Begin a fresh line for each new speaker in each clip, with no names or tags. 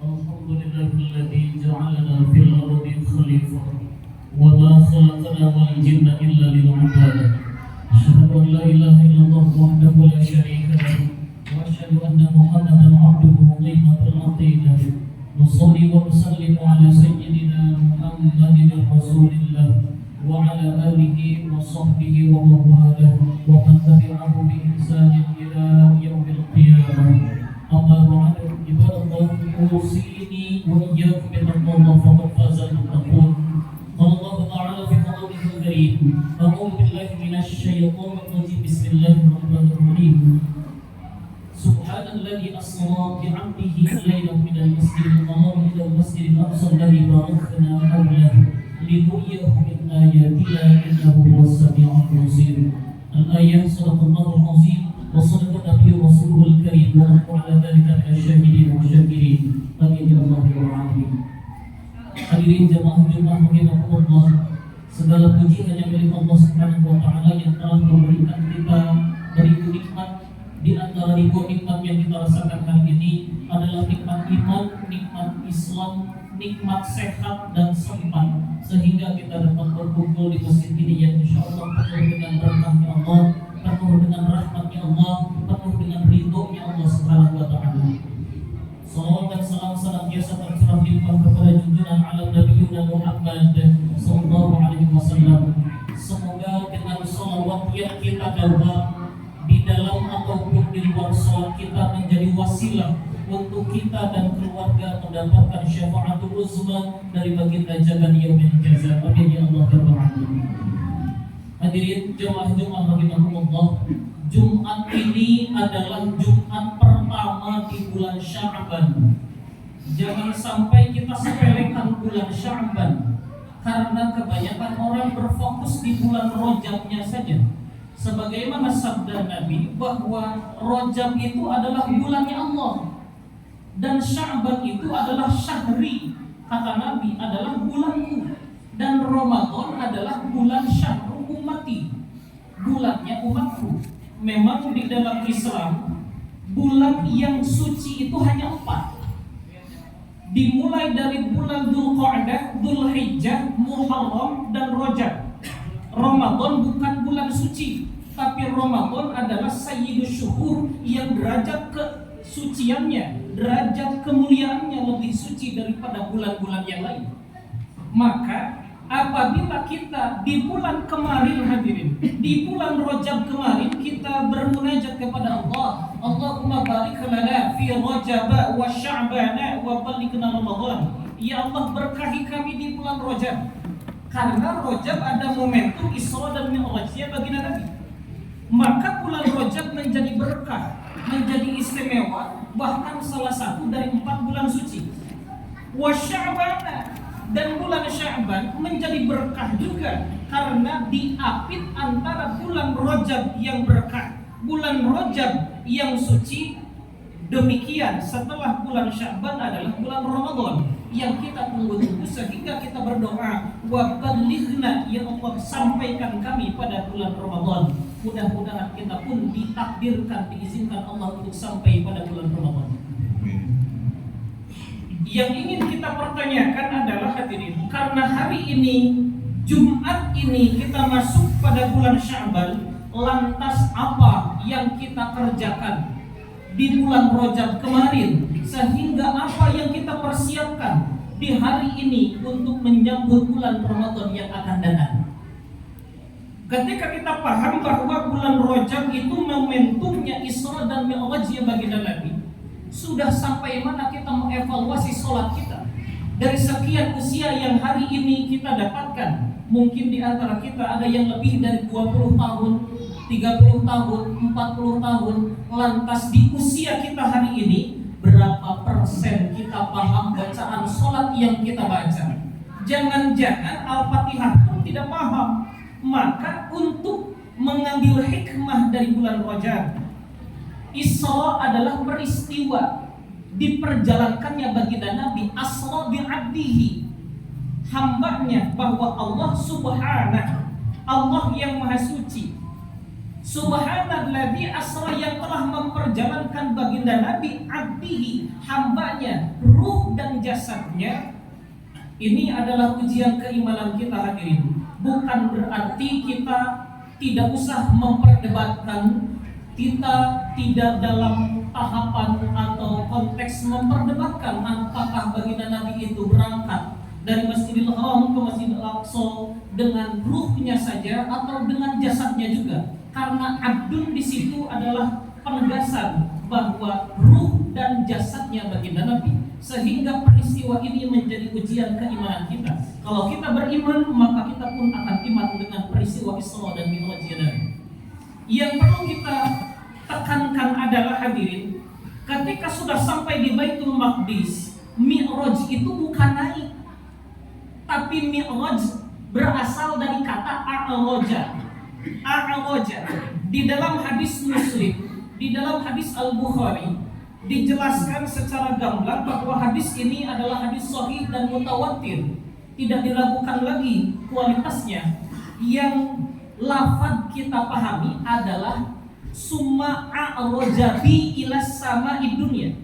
الحمد لله الذي جعلنا في الأرض خليفة وما خلقنا والجن إلا للعبادة. أشهد أن لا إله إلا الله وحده لا شريك له وأشهد أن محمدا عبده وقيمة العقيدة. نصلي ونسلم على سيدنا محمد رسول الله وعلى آله وصحبه ومن والاه ومن تبعه بإحسان إلى يوم القيامة. أما بعد عباد الله أوصيني وإياكم بتقوى الله فقد فاز المتقون. قال الله تعالى في كتابه الكريم: أعوذ بالله من الشيطان الرجيم بسم الله الرحمن الرحيم. سبحان الذي أسرى بعبده ليلا من المسجد الحرام إلى المسجد الأقصى الذي باركنا حوله لنريه من آياتنا إنه هو السميع البصير. الآية صدق الله العظيم وصدق النبي رسوله الكريم ونحن على ذلك من الشاهدين والشاكرين. آمين يا الله يا العالمين. Hadirin jemaah Jumat rahimakumullah, segala puji hanya milik Allah Subhanahu wa taala yang telah memberikan kita beribu nikmat. Di antara ribuan nikmat yang kita rasakan hari ini adalah nikmat iman, nikmat Islam, nikmat sehat dan sempat, sehingga kita dapat berkumpul di masjid ini yang insyaallah penuh dengan berkahnya Allah, penuh dengan rahmatnya Allah, penuh dengan ridhonya Allah Subhanahu wa taala. Salawat dan salam senantiasa tercurah limpah kepada junjungan alam Nabi Muhammad sallallahu alaihi wasallam. Semoga dengan salawat yang kita bawa di dalam ataupun di luar salat kita menjadi wasilah untuk kita dan keluarga mendapatkan syafaatul uzma dari baginda jagan yaumil jaza. Amin ya Allah ya Rabbal alamin. Hadirin jemaah Jumat rahimakumullah, Jumat ini adalah Jumat pertama di bulan Sya'ban. Jangan sampai kita sepelekan bulan Sya'ban, karena kebanyakan orang berfokus di bulan Rajabnya saja. Sebagaimana sabda Nabi bahwa Rajab itu adalah bulannya Allah dan Sya'ban itu adalah syahri, kata Nabi, adalah bulanku, dan Ramadan adalah bulan syahrul ummati, bulannya umatku. Memang di dalam Islam bulan yang suci itu hanya 4. Dimulai dari bulan Dzulqa'dah, Dzulhijjah, Muharram dan Rajab. Ramadan bukan bulan suci, tapi Ramadan adalah sayyidus syuhur yang derajat kesuciannya, derajat kemuliaannya lebih suci daripada bulan-bulan yang lain. Maka apabila kita di bulan kemarin hadirin, di bulan Rajab kemarin kita bermunajat kepada Allah, Allahumma barik lana fi Rajab wa Sya'ban wa ballighna Ramadan. Ya Allah, berkahi kami di bulan Rajab, karena Rajab ada momentum Isra dan Mi'rajnya baginda Nabi. Maka bulan Rajab menjadi berkah, menjadi istimewa, bahkan salah satu dari 4 bulan suci. Wa Sya'ban, dan bulan Sya'ban menjadi berkah juga karena diapit antara bulan Rajab yang berkah, bulan Rajab yang suci. Demikian setelah bulan Sya'ban adalah bulan Ramadan yang kita tunggu-tunggu, sehingga kita berdoa, wa ballighna ya Allah, sampaikan kami pada bulan Ramadan. Mudah-mudahan kita pun ditakdirkan, diizinkan Allah untuk sampai pada bulan Ramadan. Yang ingin kita pertanyakan adalah hadirin, karena hari ini Jumat ini kita masuk pada bulan Sya'ban, lantas apa yang kita kerjakan di bulan Rajab kemarin, sehingga apa yang kita persiapkan di hari ini untuk menyambut bulan Ramadan yang akan datang. Ketika kita paham bahwa bulan Rajab itu momentumnya Isra dan Mi'rajnya baginda Nabi, sudah sampai mana kita mengevaluasi sholat kita dari sekian usia yang hari ini kita dapatkan. Mungkin di antara kita ada yang lebih dari 20 tahun, 30 tahun, 40 tahun. Lantas di usia kita hari ini, berapa persen kita paham bacaan sholat yang kita baca? Jangan-jangan Al-Fatihah pun tidak paham. Maka untuk mengambil hikmah dari bulan Rajab, Isra adalah peristiwa diperjalankannya baginda Nabi asra bi 'abdihi, hambanya, bahwa Allah subhanahu, Allah yang maha suci, subhanalladzi asra, yang telah memperjalankan baginda Nabi 'abdihi, hambanya,
ruh dan jasadnya. Ini adalah ujian keimanan kita hadirin. Bukan berarti kita tidak usah memperdebatkan, kita tidak dalam tahapan atau konteks memperdebatkan apakah baginda Nabi itu berangkat dari Masjidil Haram ke Masjidil Aqsa dengan ruhnya saja atau dengan jasadnya juga. Karena abdun di situ adalah penegasan bahwa ruh dan jasadnya baginda Nabi. Sehingga peristiwa ini menjadi ujian keimanan kita. Kalau kita beriman, maka kita pun akan iman dengan peristiwa Isra dan Mi'raj Nabi. Yang perlu kita tekankan adalah hadirin, ketika sudah sampai di Baitul Maqdis, Mi'raj itu bukan naik, tapi Mi'raj berasal dari kata a'raja. A'raja di dalam hadis Muslim, di dalam hadis Al-Bukhari dijelaskan secara gamblang bahwa hadis ini adalah hadis sahih dan mutawatir, tidak diragukan lagi kualitasnya. Yang lafaz kita pahami adalah summa a'raja bi ila sama'i dunya.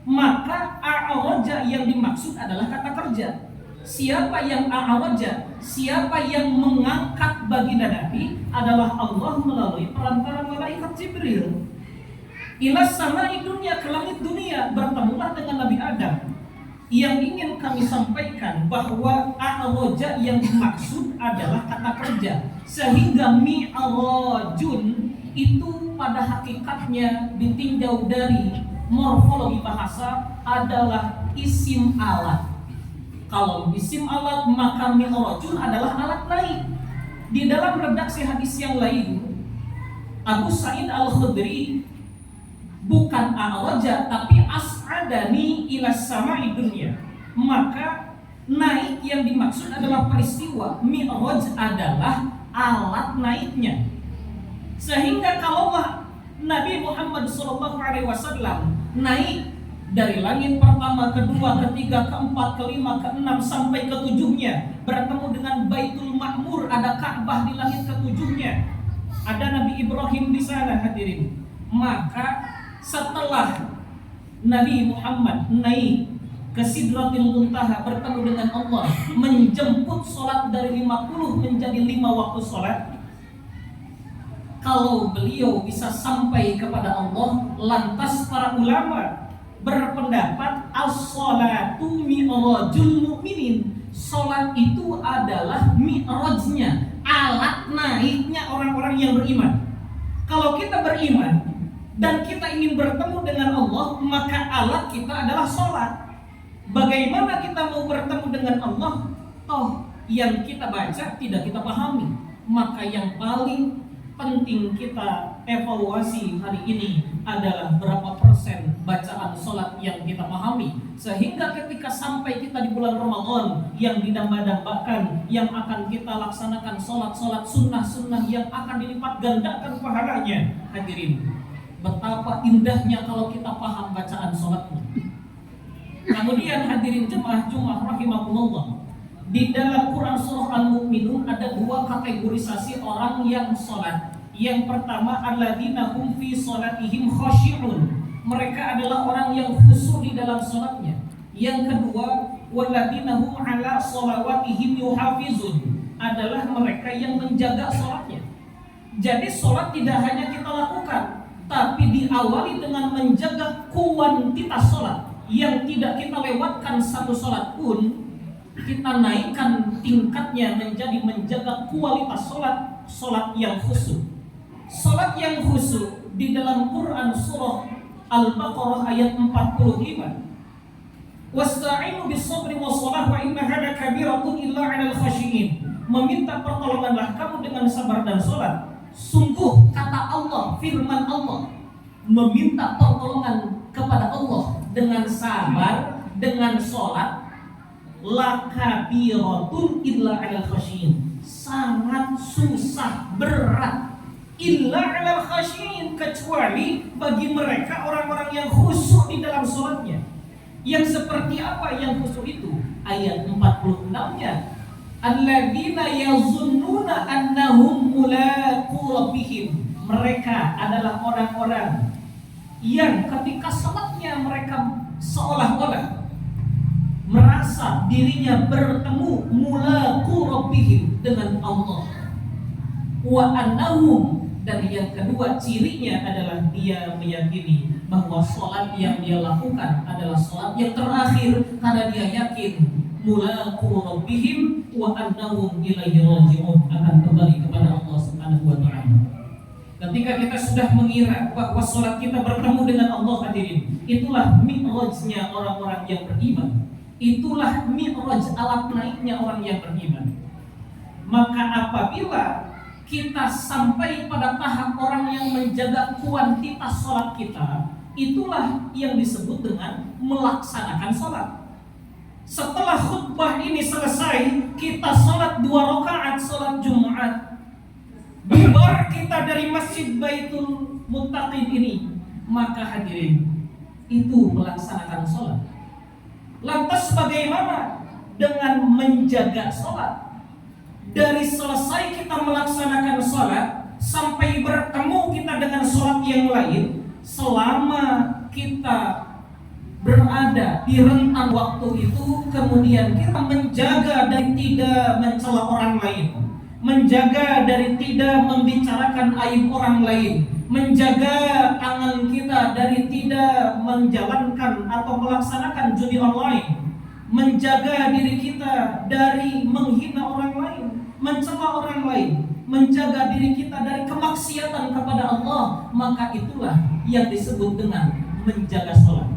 Maka a'raja yang dimaksud adalah kata kerja. Siapa yang a'raja, siapa yang mengangkat baginda Nabi adalah Allah melalui perantara malaikat Jibril. Ila sama'i dunya, ke langit dunia, bertemulah dengan Nabi Adam. Yang ingin kami sampaikan bahwa a'raja yang dimaksud adalah kata kerja. Sehingga mi'rajun itu pada hakikatnya ditinjau dari morfologi bahasa adalah isim alat. Kalau isim alat maka mi'rajun adalah alat naik. Di dalam redaksi hadis yang lain, Abu Sa'id Al-Khudri bukan a'raja tapi as'adani ila sama'i dunya. Maka naik yang dimaksud adalah peristiwa. Mi'raj adalah alat naiknya. Sehingga kalau Nabi Muhammad SAW naik dari langit pertama, kedua, ketiga, keempat, kelima, keenam sampai ketujuhnya, bertemu dengan Baitul Ma'mur, ada Ka'bah di langit ketujuhnya, ada Nabi Ibrahim di sana hadirin. Maka setelah Nabi Muhammad naik ke Sidratil Muntaha bertemu dengan Allah, menjemput sholat dari 50 menjadi 5 waktu sholat. Kalau beliau bisa sampai kepada Allah, lantas para ulama berpendapat as-sholatu mi'rajul mu'minin. Sholat itu adalah mi'rajnya, alat naiknya orang-orang yang beriman. Kalau kita beriman dan kita ingin bertemu dengan Allah, maka alat kita adalah sholat. Bagaimana kita mau bertemu dengan Allah? Toh yang kita baca tidak kita pahami. Maka yang paling penting kita evaluasi hari ini adalah berapa persen bacaan sholat yang kita pahami. Sehingga ketika sampai kita di bulan Ramadan yang didamba-dambakan, yang akan kita laksanakan sholat-sholat sunnah-sunnah yang akan dilipat gandakan pahalanya, hadirin, betapa indahnya kalau kita paham bacaan sholatnya. Kemudian hadirin jemaah Jumat rahimakumullah, di dalam Quran surah Al-Mu'minun ada 2 kategorisasi orang yang sholat. Yang pertama, alladzina hum fi sholatihim khashi'un. Mereka adalah orang yang khusyuk di dalam sholatnya. Yang kedua, walladzina hum ala sholawatihim yuhafizun. Adalah mereka yang menjaga sholatnya. Jadi sholat tidak hanya kita lakukan, tapi diawali dengan menjaga kuantitas sholat. Yang tidak kita lewatkan satu sholat pun, kita naikkan tingkatnya menjadi menjaga kualitas sholat, sholat yang khusyuk. Sholat yang khusyuk di dalam Quran surah Al-Baqarah ayat 45. Wasta'inu bis-sabri was-shalah wa innaha lakabiratun illa 'alal khashiyin. Meminta pertolonganlah kamu dengan sabar dan sholat. Sungguh kata Allah, firman Allah, meminta pertolongan kepada Allah dengan sabar, dengan sholat, lakabiratun illa 'alal khashiyin. Sangat susah, berat. Illa 'alal khashiyin, kecuali bagi mereka orang-orang yang khusyuk di dalam sholatnya. Yang seperti apa yang khusyuk itu? Ayat 46-nya, alladzina yazunnuna annahum mulaqu rabbihim. Mereka adalah orang-orang yang ketika sholatnya mereka seolah-olah merasa dirinya bertemu mulaqu rabbihim dengan Allah. Wa annahum, dan yang kedua cirinya adalah dia meyakini bahwa sholat yang dia lakukan adalah sholat yang terakhir, karena dia yakin mulaqu rabbihim wa annahum ilaihi raji'un, akan kembali kepada Allah Subhanahu wa taala. Ketika kita sudah mengira bahwa sholat kita bertemu dengan Allah, hadirin, itulah mi'rajnya orang-orang yang beriman. Itulah mi'raj, alat naiknya orang yang beriman. Maka apabila kita sampai pada tahap orang yang menjaga kuantitas sholat kita, itulah yang disebut dengan melaksanakan sholat. Setelah khutbah ini selesai, kita sholat 2 rakaat sholat Jumat, bubar kita dari Masjid Baitul Muttaqin ini, maka hadirin, itu melaksanakan sholat. Lantas bagaimana dengan menjaga sholat? Dari selesai kita melaksanakan sholat sampai bertemu kita dengan sholat yang lain, selama kita berada di rentang waktu itu, kemudian kita menjaga dari tidak mencela orang lain, menjaga dari tidak membicarakan aib orang lain, menjaga tangan kita dari tidak menjalankan atau melaksanakan judi online, menjaga diri kita dari menghina orang lain, mencela orang lain, menjaga diri kita dari kemaksiatan kepada Allah, maka itulah yang disebut dengan menjaga sholat.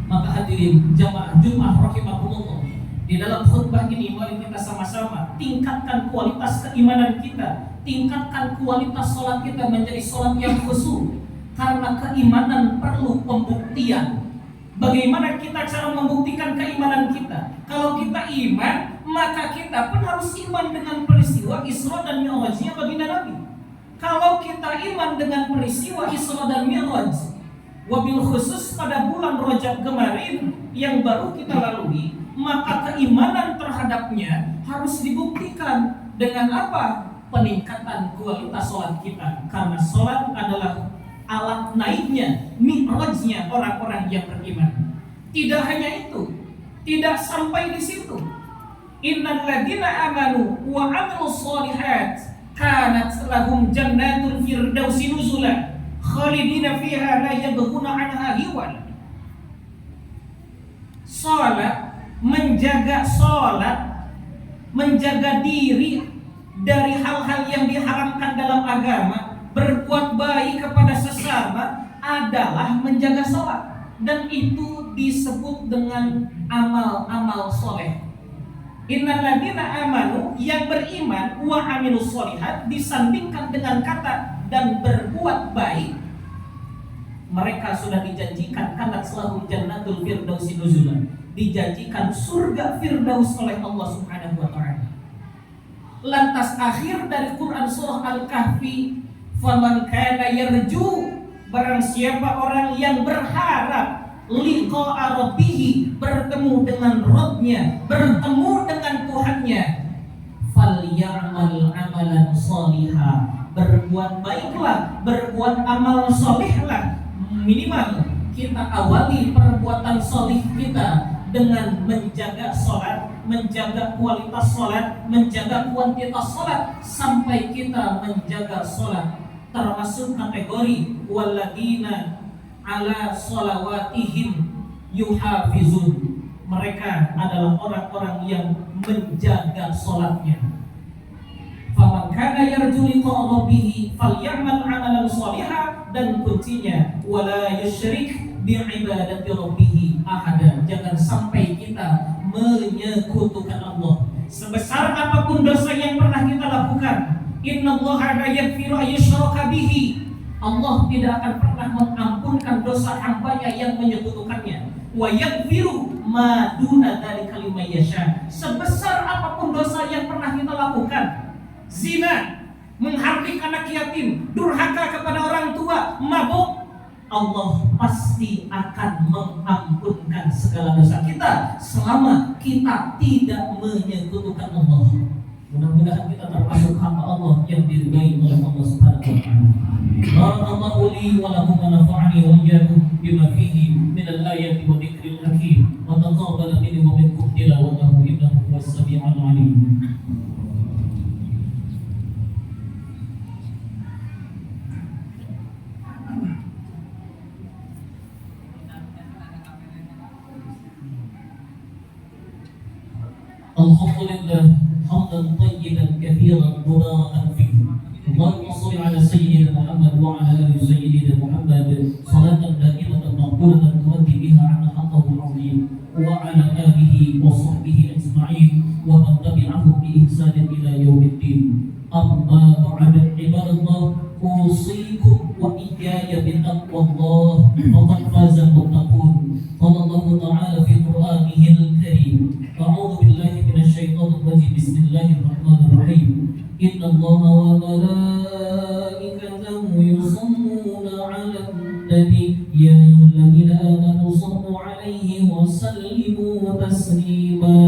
Maka hadirin jamaah Jumat rahimakumullah, di dalam khutbah ini mari kita sama-sama tingkatkan kualitas keimanan kita, tingkatkan kualitas sholat kita menjadi sholat yang khusyuk. Karena keimanan perlu pembuktian. Bagaimana kita cara membuktikan keimanan kita? Kalau kita iman, maka kita pun harus iman dengan peristiwa Isra dan Mi'rajnya baginda Nabi. Kalau kita iman dengan peristiwa Isra dan Mi'raj, wabil khusus pada bulan Rajab kemarin yang baru kita lalui, maka keimanan terhadapnya harus dibuktikan dengan apa? Peningkatan kualitas sholat kita. Karena sholat adalah alat naiknya, mi'rajnya orang-orang yang beriman. Tidak hanya itu, tidak sampai di situ. Innal ladzina amanu wa 'amilus shalihat kanat lahum jannatul firdausi nuzula khalidina fiha la yabghuna 'anha hiwala. Salat, menjaga diri dari hal-hal yang diharamkan dalam agama, berbuat baik kepada sesama adalah menjaga sholat, dan itu disebut dengan amal-amal soleh. Innal ladzina amanu, yang beriman, wa amilus sholihat, disandingkan dengan kata dan berbuat baik, mereka sudah dijanjikan kanat selahum jannatul firdausi nuzulan, dijanjikan surga firdaus oleh Allah Subhanahu wa taala. Lantas akhir dari Quran surah Al-Kahfi, faman kana yarju, barang siapa orang yang berharap liqa'a rabbih, bertemu dengan Rabbnya, bertemu dengan Tuhannya, falyamal amalan sholiha, berbuat baiklah, berbuat amal solihlah. Minimal kita awali perbuatan solih kita dengan menjaga sholat, menjaga kualitas sholat, menjaga kuantitas sholat, sampai kita menjaga sholat. Termasuk kategori waladina ala sholawatihim yuhafizun, mereka adalah orang-orang yang menjaga sholatnya. Faman kana yarju liqa'a rabbih falyamal 'amalan shalihan, dan kuncinya wala yusyrik bi'ibadati rabbih ahada, jangan sampai kita menyekutukan Allah. Sebesar apapun dosa yang pernah kita lakukan, innallaha la yaghfiru ayyushraka bihi, Allah tidak akan pernah mengampunkan dosa hambanya yang menyekutukannya. Wa yaghfiru ma duna dzalika liman yasha, sebesar apapun dosa yang pernah kita lakukan, zina, menghardik anak yatim, durhaka kepada orang tua, mabuk, Allah pasti akan mengampunkan segala dosa kita selama kita tidak menyekutukan Allah. Mudah-mudahan kita termasuk hamba Allah yang diridai oleh Allah Subhanahu wa taala. Barakallahu li wa lakum wa nafa'ani wa iyyakum bima fihi min al-ayati wa dhikril hakim wa taqabbala minni wa
الحمد لله حمدا طيبا كثيرا مباركا فيه. اللهم صل على سيدنا محمد وعلى ال سيدنا محمد صلاة دائمة مقبولة تؤدي بها عن حقه العظيم وعلى آله وصحبه أجمعين ومن تبعهم بإحسان إلى يوم الدين. أما بعد عباد الله أوصيكم وإياي بتقوى الله فقد فاز المتقون. قال الله تعالى في قرآنه الكريم: أعوذ بالله من الشيطان الرجيم بسم الله الرحمن الرحيم إن الله وملائكته يصلون على النبي يا أيها الذين آمنوا صلوا عليه وسلموا تسليما.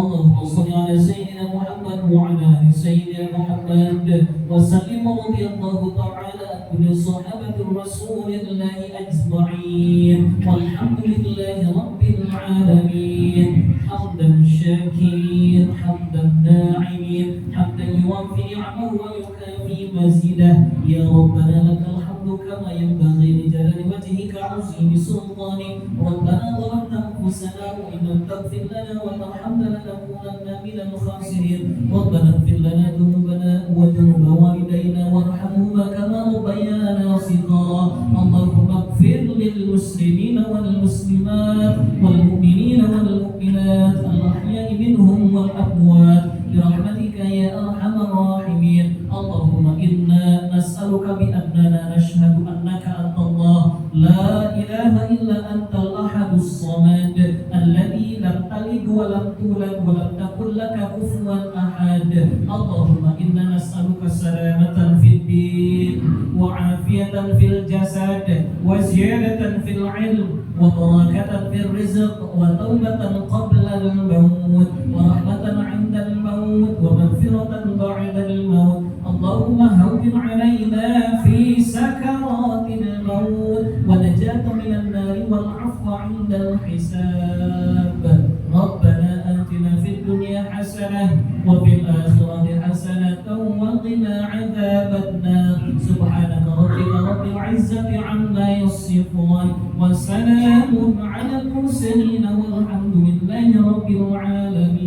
اللهم صل على سيدنا محمد وعلى آل سيدنا محمد وسلم رضي الله تعالى عن كل صحابة رسول الله أجمعين والحمد لله رب العالمين حمدا شاكرين حمدا ناعمين حمدا يوفي نعمه ويكافي مزيده. يا ربنا لك الحمد كما ينبغي لجلال وجهك عظيم سلطانك. ربنا ظلمنا أنفسنا وإن لم تغفر لنا وترحمنا لنكونن من الخاسرين. ربنا اغفر لنا ذنوبنا وذنوب والدينا وارحمهما كما ربيانا صغارا. اللهم اغفر للمسلمين والمسلمات والمؤمنين والمؤمنات الأحياء منهم والأموات برحمتك يا أرحم الراحمين. اللهم إنا نسألك بأننا نشهد أنك أنت الله لا إله إلا أنت الأحد الصمد الذي لم تلد ولم تولد ولم تكن لك كفوا أحد. اللهم إنا نسألك سلامة في الدين وعافية في الجسد وزيادة في العلم وبركة في الرزق وتوبة قبل الموت ورحمة عند الموت ومغفرة بعد الموت. اللهم هون علينا في سكرات الموت ونجاة من النار والعفو عند الحساب. ربنا آتنا في الدنيا حسنة وفي الآخرة حسنة وقنا عذاب النار. سبحانك ربك رب العزة عما يصفون وسلام على المرسلين والحمد لله رب العالمين.